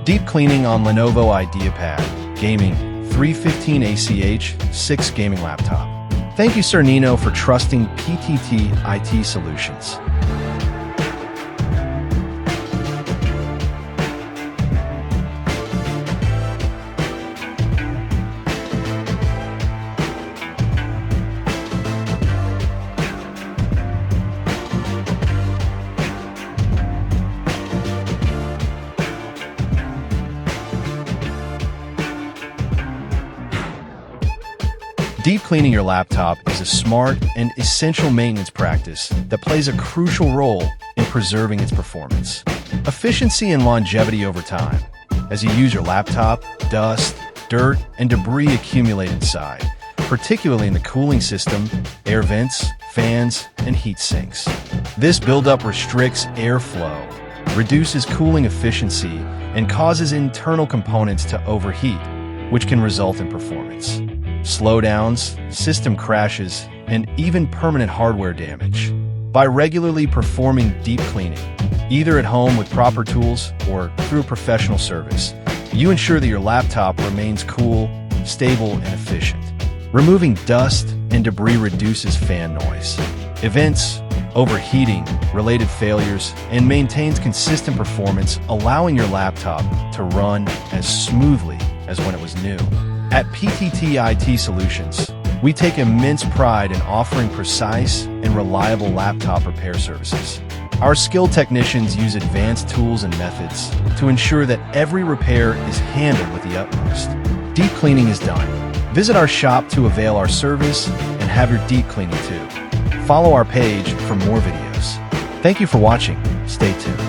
Deep cleaning on Lenovo IdeaPad Gaming 315 ACH 6 gaming laptop. Thank you, Sir Nino, for trusting PTT IT Solutions. Deep cleaning your laptop is a smart and essential maintenance practice that plays a crucial role in preserving its performance, efficiency, and longevity over time. As you use your laptop, dust, dirt, and debris accumulate inside, particularly in the cooling system, air vents, fans, and heat sinks. This buildup restricts airflow, reduces cooling efficiency, and causes internal components to overheat, which can result in performance slowdowns, system crashes, and even permanent hardware damage. By regularly performing deep cleaning, either at home with proper tools or through professional service, you ensure that your laptop remains cool, stable, and efficient. Removing dust and debris reduces fan noise, events, overheating, related failures, and maintains consistent performance, allowing your laptop to run as smoothly as when it was new. At PTT IT Solutions, we take immense pride in offering precise and reliable laptop repair services. Our skilled technicians use advanced tools and methods to ensure that every repair is handled with the utmost. Deep cleaning is done. Visit our shop to avail our service and have your deep cleaning too. Follow our page for more videos. Thank you for watching. Stay tuned.